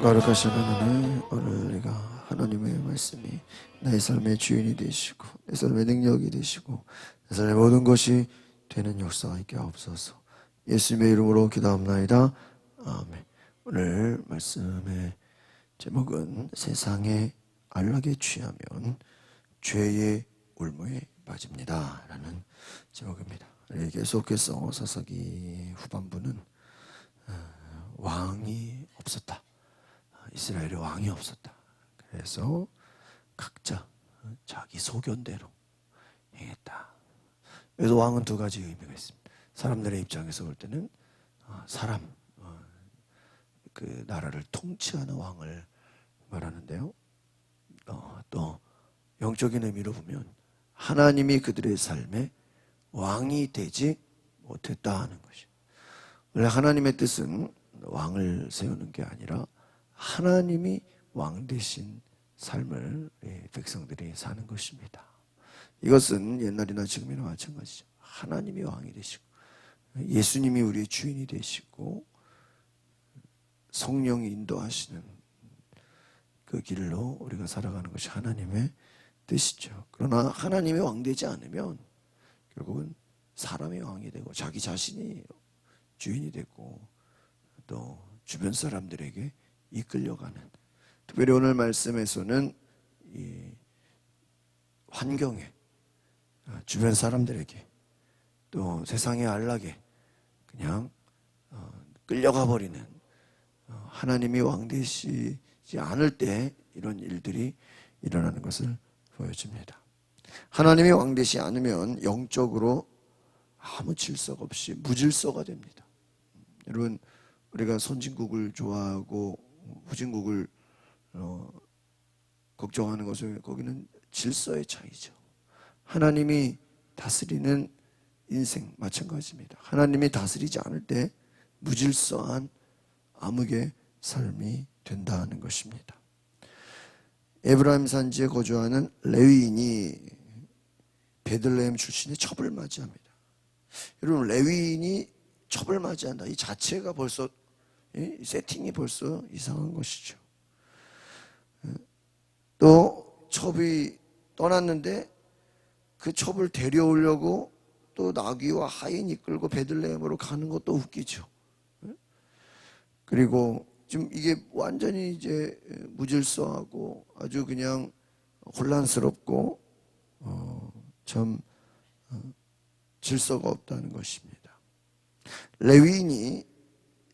거룩하신 하나님, 오늘 내가 하나님의 말씀이 나의 삶의 주인이 되시고 내 삶의 능력이 되시고 내 삶의 모든 것이 되는 역사가 있게 하옵소서. 예수님의 이름으로 기도합나이다. 아멘. 오늘 말씀의 제목은 세상의 안락에 취하면 죄의 울무에 빠집니다 라는 제목입니다. 계속해서 사사기 후반부는 왕이 없었다, 이스라엘에 왕이 없었다. 그래서 각자 자기 소견대로 행했다. 그래서 왕은 두 가지 의미가 있습니다. 사람들의 입장에서 볼 때는 그 나라를 통치하는 왕을 말하는데요. 또 영적인 의미로 보면 하나님이 그들의 삶에 왕이 되지 못했다 하는 것이죠. 원래 하나님의 뜻은 왕을 세우는 게 아니라 하나님이 왕 되신 삶을 백성들이 사는 것입니다. 이것은 옛날이나 지금이나 마찬가지죠. 하나님이 왕이 되시고 예수님이 우리의 주인이 되시고 성령이 인도하시는 그 길로 우리가 살아가는 것이 하나님의 뜻이죠. 그러나 하나님이 왕 되지 않으면 결국은 사람이 왕이 되고 자기 자신이 주인이 되고 또 주변 사람들에게 이끌려가는, 특별히 오늘 말씀에서는 이 환경에, 주변 사람들에게 또 세상의 안락에 그냥 끌려가 버리는, 하나님이 왕 되시지 않을 때 이런 일들이 일어나는 것을 보여줍니다. 하나님이 왕 되시 않으면 영적으로 아무 질서가 없이 무질서가 됩니다. 여러분, 우리가 선진국을 좋아하고 후진국을 걱정하는 것은 거기는 질서의 차이죠. 하나님이 다스리는 인생 마찬가지입니다. 하나님이 다스리지 않을 때 무질서한 암흑의 삶이 된다는 것입니다. 에브라임 산지에 거주하는 레위인이 베들레헴 출신의 첩을 맞이합니다. 여러분, 레위인이 첩을 맞이한다, 이 자체가 벌써, 이 세팅이 벌써 이상한 것이죠. 또 첩이 떠났는데 그 첩을 데려오려고 또 나귀와 하인 이끌고 베들레헴으로 가는 것도 웃기죠. 그리고 지금 이게 완전히 이제 무질서하고 아주 그냥 혼란스럽고 참 질서가 없다는 것입니다. 레위인이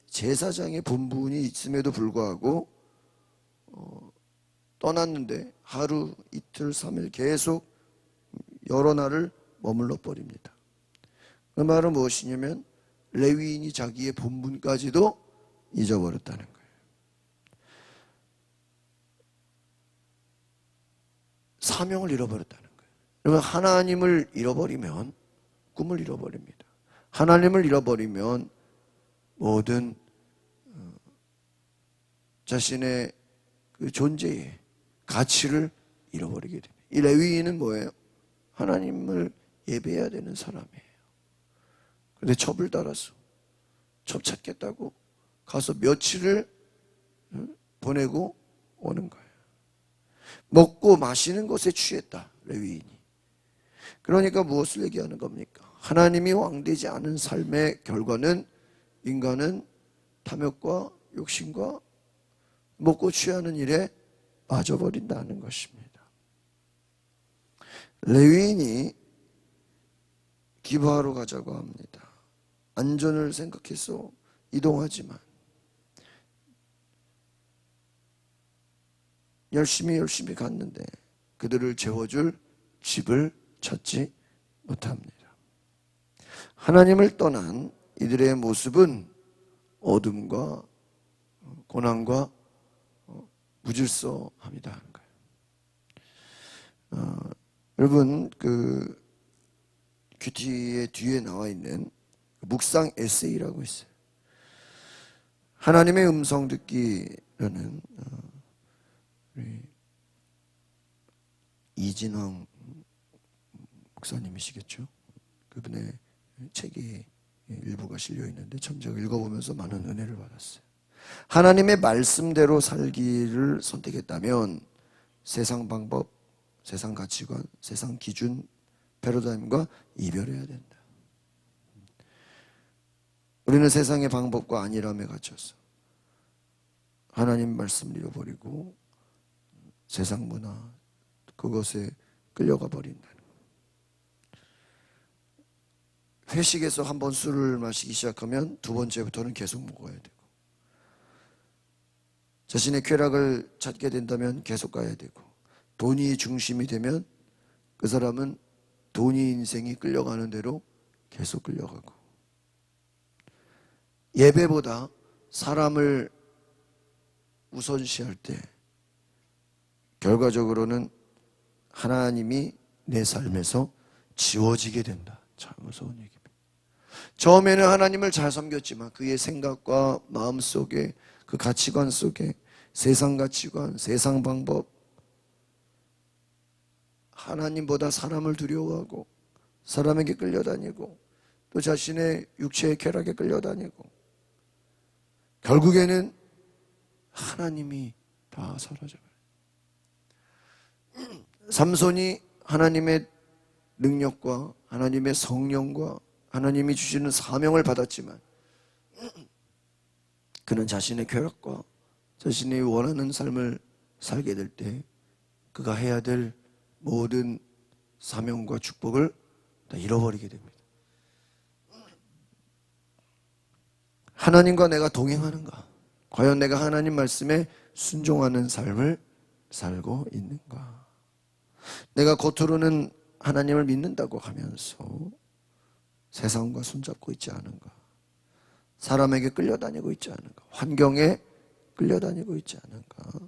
제사장의 본분이 있음에도 불구하고 떠났는데 하루, 이틀, 3일 계속 여러 날을 머물러 버립니다. 그 말은 무엇이냐면 레위인이 자기의 본분까지도 잊어버렸다는 거예요. 사명을 잃어버렸다는 거예요. 그러면 하나님을 잃어버리면 꿈을 잃어버립니다. 하나님을 잃어버리면 모든 자신의 그 존재의 가치를 잃어버리게 됩니다. 이 레위인은 뭐예요? 하나님을 예배해야 되는 사람이에요. 그런데 첩을 따라서 첩 찾겠다고 가서 며칠을 보내고 오는 거예요. 먹고 마시는 것에 취했다, 레위인이. 그러니까 무엇을 얘기하는 겁니까? 하나님이 왕되지 않은 삶의 결과는 인간은 탐욕과 욕심과 먹고 취하는 일에 빠져버린다는 것입니다. 레위인이 기브아로 가자고 합니다. 안전을 생각해서 이동하지만 열심히 갔는데 그들을 재워줄 집을 찾지 못합니다. 하나님을 떠난 이들의 모습은 어둠과 고난과 무질서함이다 하는 거예요. 여러분, 그 큐티의 뒤에 나와 있는 묵상 에세이라고 있어요. 하나님의 음성 듣기라는 우리 이진황 목사님이시겠죠. 그분의 책이 일부가 실려 있는데 참 제가 읽어보면서 많은 은혜를 받았어요. 하나님의 말씀대로 살기를 선택했다면 세상 방법, 세상 가치관, 세상 기준, 패러다임과 이별해야 된다. 우리는 세상의 방법과 안일함에 갇혀서 하나님 말씀을 잃어버리고 세상 문화, 그것에 끌려가 버린다는 거예요. 회식에서 한번 술을 마시기 시작하면 두 번째부터는 계속 먹어야 되고, 자신의 쾌락을 찾게 된다면 계속 가야 되고, 돈이 중심이 되면 그 사람은 돈이 인생이 끌려가는 대로 계속 끌려가고, 예배보다 사람을 우선시할 때 결과적으로는 하나님이 내 삶에서 지워지게 된다. 참 무서운 얘기입니다. 처음에는 하나님을 잘 섬겼지만 그의 생각과 마음 속에, 그 가치관 속에 세상 가치관, 세상 방법, 하나님보다 사람을 두려워하고 사람에게 끌려다니고 또 자신의 육체의 쾌락에 끌려다니고, 결국에는 하나님이 다 사라져버려요. 삼손이 하나님의 능력과 하나님의 성령과 하나님이 주시는 사명을 받았지만 그는 자신의 쾌락과 자신이 원하는 삶을 살게 될 때 그가 해야 될 모든 사명과 축복을 다 잃어버리게 됩니다. 하나님과 내가 동행하는가? 과연 내가 하나님 말씀에 순종하는 삶을 살고 있는가? 내가 겉으로는 하나님을 믿는다고 하면서 세상과 손잡고 있지 않은가? 사람에게 끌려다니고 있지 않은가? 환경에 끌려다니고 있지 않은가?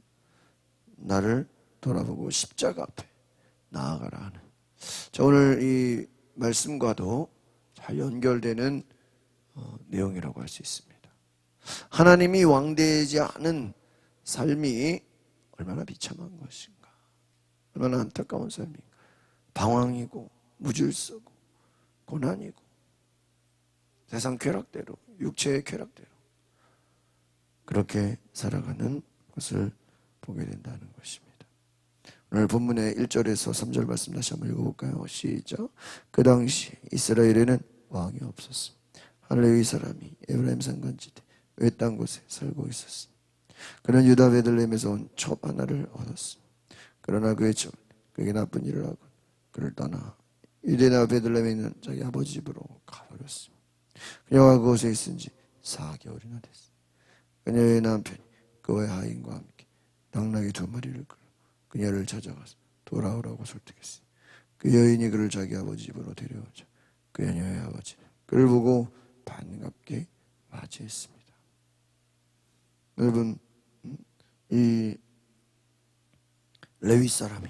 나를 돌아보고 십자가 앞에 나아가라 하는, 자, 오늘 이 말씀과도 잘 연결되는 내용이라고 할 수 있습니다. 하나님이 왕되지 않은 삶이 얼마나 비참한 것인가, 얼마나 안타까운 삶인가. 방황이고 무질서고 고난이고 세상 쾌락대로, 육체의 쾌락대로 그렇게 살아가는 것을 보게 된다는 것입니다. 오늘 본문의 1절에서 3절 말씀 다시 한번 읽어볼까요? 시작. 그 당시 이스라엘에는 왕이 없었습니다. 한 레위 사람이 에브라임 산간지대 외딴 곳에 살고 있었습니다. 그는 유다 베들레헴에서 온 첩 하나를 얻었습니다. 그러나 그의 첩은 그에게 나쁜 일을 하고 그를 떠나 유대나 베들레헴에 있는 자기 아버지 집으로 가버렸습니다. 그녀가 그곳에 있은 지 4개월이나 됐습니다. 그녀의 남편이 그와의 하인과 함께 당나귀 2마리를 끌어 그녀를 찾아가서 돌아오라고 설득했습니다. 그 여인이 그를 자기 아버지 집으로 데려오자 그녀의 아버지는 그를 보고 반갑게 맞이했습니다. 여러분, 이 레위 사람이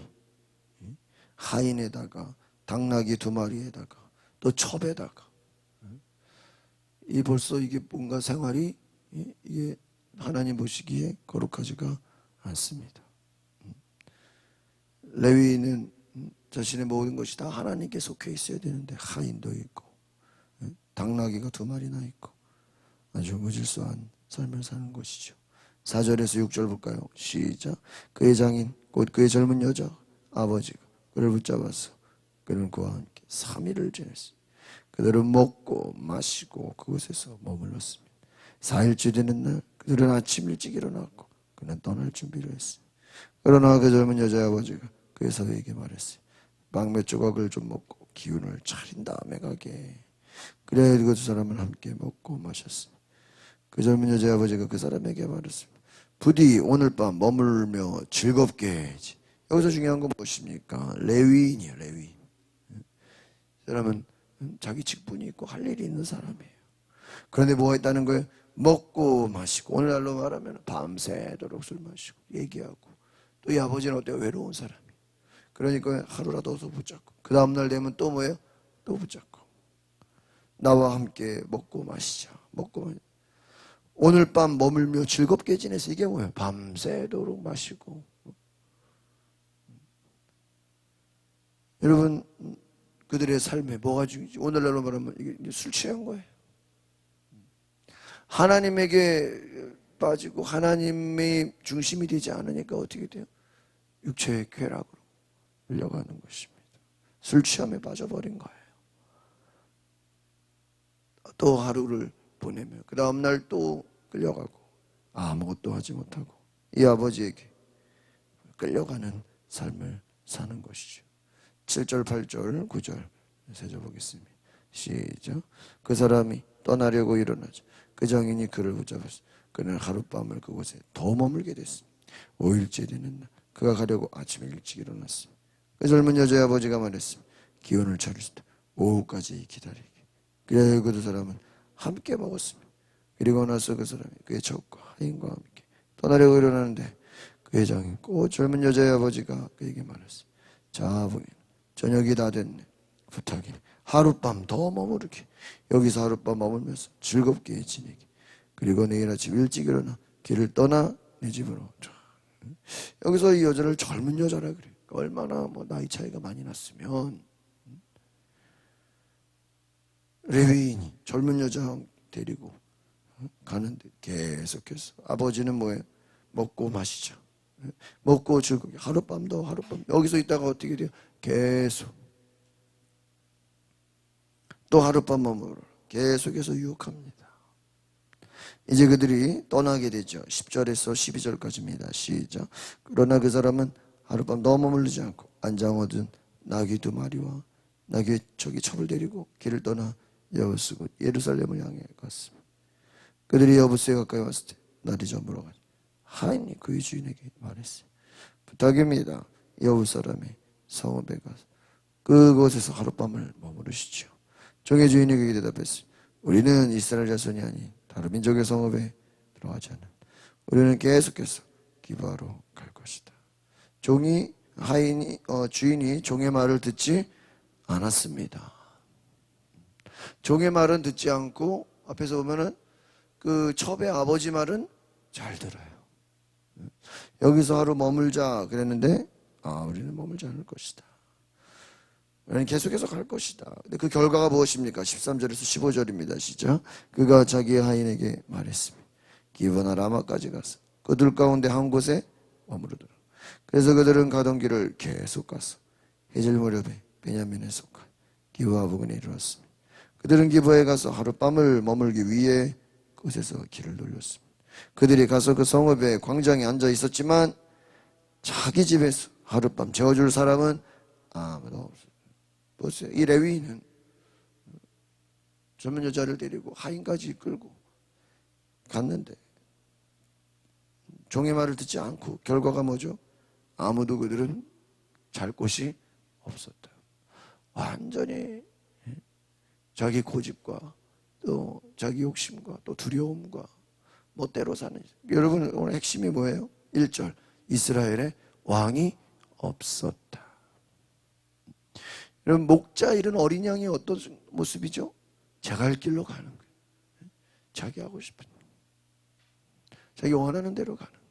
하인에다가 당나귀 2마리에다가 또 첩에다가, 이 벌써 이게 뭔가 생활이 이게 하나님 보시기에 거룩하지가 않습니다. 레위는 자신의 모든 것이 다 하나님께 속해 있어야 되는데 하인도 있고 당나귀가 2마리나 있고 아주 무질서한 삶을 사는 것이죠. 4절에서 6절 볼까요? 시작. 그의 장인 곧 그의 젊은 여자 아버지가 그를 붙잡아서 그는 그와 함께 3일을 지냈습니다. 그들은 먹고 마시고 그곳에서 머물렀습니다. 4일째 되는 날 그들은 아침 일찍 일어났고 그는 떠날 준비를 했습니다. 그러나 그 젊은 여자의 아버지가 그의 사위에게 말했어요. 빵 몇 조각을 좀 먹고 기운을 차린 다음에 가게. 그래야 그 2사람은 함께 먹고 마셨습니다. 그 젊은 여자의 아버지가 그 사람에게 말했습니다. 부디 오늘 밤 머물며 즐겁게 해야지. 여기서 중요한 건 무엇입니까? 레위인이에요. 레위인. 이 사람은 자기 직분이 있고 할 일이 있는 사람이에요. 그런데 뭐가 있다는 거예요? 먹고 마시고, 오늘날로 말하면 밤새도록 술 마시고 얘기하고, 또 이 아버지는 어때요? 외로운 사람이에요. 그러니까 하루라도 더 붙잡고, 그 다음날 되면 또 뭐예요? 또 붙잡고, 나와 함께 먹고 마시자. 먹고 마시자. 오늘 밤 머물며 즐겁게 지내서, 이게 뭐예요? 밤새도록 마시고. 여러분, 그들의 삶에 뭐가 중요한지, 오늘날로 말하면 이게 술 취한 거예요. 하나님에게 빠지고 하나님의 중심이 되지 않으니까 어떻게 돼요? 육체의 쾌락으로 끌려가는 것입니다. 술 취함에 빠져버린 거예요. 또 하루를 보내며 그 다음날 또 끌려가고 아무것도 하지 못하고 이 아버지에게 끌려가는 삶을 사는 것이죠. 7절, 8절, 9절 세져보겠습니다. 시작. 그 사람이 떠나려고 일어나자 그 장인이 그를 붙잡았어. 그는 하룻밤을 그곳에 더 머물게 됐습니다. 5일째 되는 날 그가 가려고 아침에 일찍 일어났습니다. 그 젊은 여자의 아버지가 말했습니다. 기운을 차리시다. 오후까지 기다리게. 그래야 그 두 사람은 함께 먹었습니다. 그리고 나서 그 사람이 그의 젖과 하인과 함께 떠나려고 일어나는데 그의 장인 곧 젊은 여자의 아버지가 그에게 말했습니다. 자, 보이는 저녁이 다 됐네. 부탁이네. 하룻밤 더 머무르게. 여기서 하룻밤 머물면서 즐겁게 지내게. 그리고 내일 아침 일찍 일어나 길을 떠나 내 집으로. 여기서 이 여자를 젊은 여자라 그래요. 얼마나 나이 차이가 많이 났으면 레위인이 젊은 여자 데리고 가는데 계속해서 아버지는 뭐예요? 먹고 마시죠. 먹고 즐겁게 하룻밤 더 하룻밤 여기서 있다가 어떻게 돼요? 계속 또 하룻밤 머물러 계속해서 유혹합니다. 이제 그들이 떠나게 되죠. 10절에서 12절까지입니다. 시작. 그러나 그 사람은 하룻밤 더 머물르지 않고 안장 얻은 나귀 2마리와 나귀의 첩을 데리고 길을 떠나 여부스 곧 예루살렘을 향해 갔습니다. 그들이 여부스에 가까이 왔을 때 날이 저물어 가지고 하인이 그의 주인에게 말했어요. 부탁입니다. 여부스 사람의 성읍에 가서 그곳에서 하룻밤을 머무르시죠. 종의 주인에게 대답했어요. 우리는 이스라엘 자손이 아닌 다른 민족의 성읍에 들어가지 않는 우리는 계속해서 기브아로 갈 것이다. 주인이 종의 말을 듣지 않았습니다. 종의 말은 듣지 않고 앞에서 보면은 그 첩의 아버지 말은 잘 들어요. 여기서 하루 머물자 그랬는데 우리는 머물지 않을 것이다. 우리는 계속해서 갈 것이다. 근데 그 결과가 무엇입니까? 13절에서 15절입니다. 시작. 그가 자기의 하인에게 말했습니다. 기브나 라마까지 가서 그들 가운데 한 곳에 머무르더라. 그래서 그들은 가던 길을 계속 가서 해질 무렵에 베냐민에 속한 기브아 부근에 이르렀습니다. 그들은 기브아에 가서 하룻밤을 머물기 위해 그곳에서 길을 돌렸습니다. 그들이 가서 그 성읍의 광장에 앉아 있었지만 자기 집에서 하룻밤 재워줄 사람은 아무도 없어요. 보세요. 이 레위인은 젊은 여자를 데리고 하인까지 이끌고 갔는데 종의 말을 듣지 않고 결과가 뭐죠? 아무도 그들은 잘 곳이 없었다. 완전히 자기 고집과 또 자기 욕심과 또 두려움과 멋대로 사는. 여러분 오늘 핵심이 뭐예요? 1절 이스라엘에 왕이 없었다. 여러분 목자 이런 어린 양이 어떤 모습이죠? 자갈 길로 가는 거예요. 자기 하고 싶은 자기 원하는 대로 가는 거예요.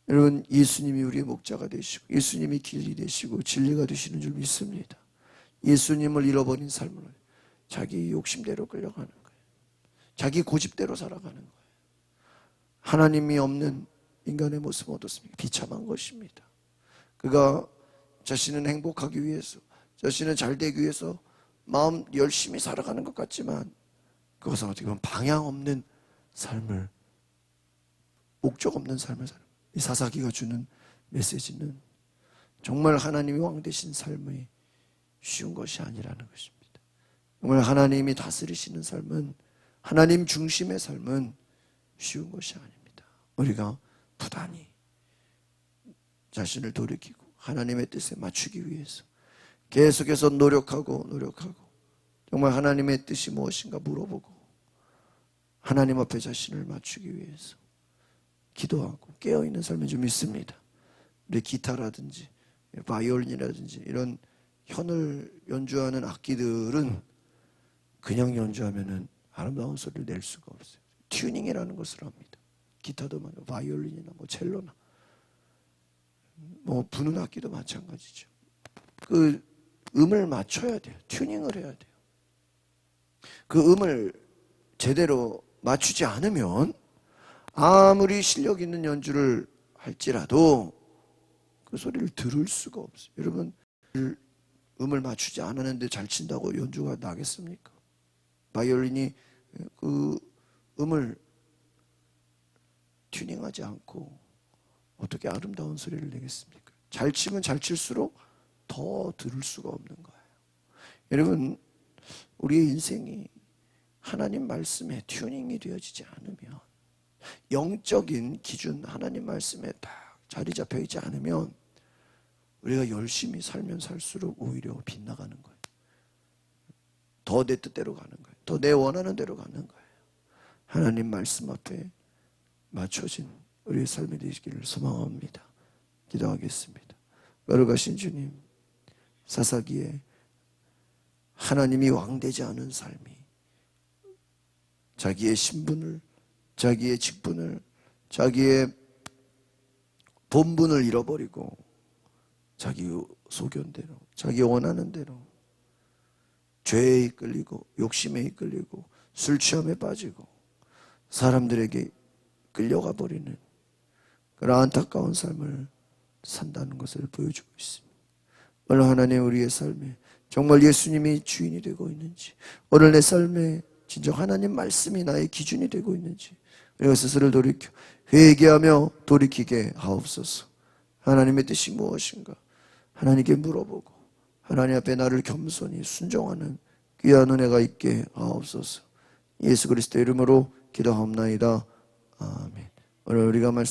여러분 예수님이 우리의 목자가 되시고 예수님이 길이 되시고 진리가 되시는 줄 믿습니다. 예수님을 잃어버린 삶을 자기 욕심대로 끌려가는 거예요. 자기 고집대로 살아가는 거예요. 하나님이 없는 인간의 모습은 어떻습니까? 비참한 것입니다. 그가 자신은 행복하기 위해서 자신은 잘 되기 위해서 마음 열심히 살아가는 것 같지만 그것은 어떻게 보면 방향 없는 삶을 목적 없는 삶을 살아요. 이 사사기가 주는 메시지는 정말 하나님이 왕 되신 삶이 쉬운 것이 아니라는 것입니다. 정말 하나님이 다스리시는 삶은 하나님 중심의 삶은 쉬운 것이 아닙니다. 우리가 부단히 자신을 돌이키고 하나님의 뜻에 맞추기 위해서 계속해서 노력하고 정말 하나님의 뜻이 무엇인가 물어보고 하나님 앞에 자신을 맞추기 위해서 기도하고 깨어있는 삶이 좀 있습니다. 우리 기타라든지 바이올린이라든지 이런 현을 연주하는 악기들은 그냥 연주하면은 아름다운 소리를 낼 수가 없어요. 튜닝이라는 것을 합니다. 기타도 바이올린이나 첼로나 부는 악기도 마찬가지죠. 그 음을 맞춰야 돼요. 튜닝을 해야 돼요. 그 음을 제대로 맞추지 않으면 아무리 실력 있는 연주를 할지라도 그 소리를 들을 수가 없어요. 여러분, 음을 맞추지 않았는데 잘 친다고 연주가 나겠습니까? 바이올린이 그 음을 튜닝하지 않고 어떻게 아름다운 소리를 내겠습니까? 잘 치면 잘 칠수록 더 들을 수가 없는 거예요. 여러분, 우리의 인생이 하나님 말씀에 튜닝이 되어지지 않으면, 영적인 기준 하나님 말씀에 딱 자리 잡혀 있지 않으면 우리가 열심히 살면 살수록 오히려 빗나가는 거예요. 더 내 뜻대로 가는 거예요. 더 내 원하는 대로 가는 거예요. 하나님 말씀 앞에 맞춰진 우리의 삶이 되시기를 소망합니다. 기도하겠습니다. 거룩하신 주님, 사사기에 하나님이 왕되지 않은 삶이 자기의 신분을, 자기의 직분을, 자기의 본분을 잃어버리고 자기 소견대로, 자기 원하는 대로 죄에 이끌리고 욕심에 이끌리고 술 취함에 빠지고 사람들에게 끌려가 버리는 그런 안타까운 삶을 산다는 것을 보여주고 있습니다. 오늘 하나님, 우리의 삶에 정말 예수님이 주인이 되고 있는지, 오늘 내 삶에 진정 하나님 말씀이 나의 기준이 되고 있는지 우리가 스스로를 돌이켜 회개하며 돌이키게 하옵소서. 하나님의 뜻이 무엇인가 하나님께 물어보고 하나님 앞에 나를 겸손히 순종하는 귀한 은혜가 있게 하옵소서. 예수 그리스도의 이름으로 기도하옵나이다. 아멘. 오늘 우리가 말씀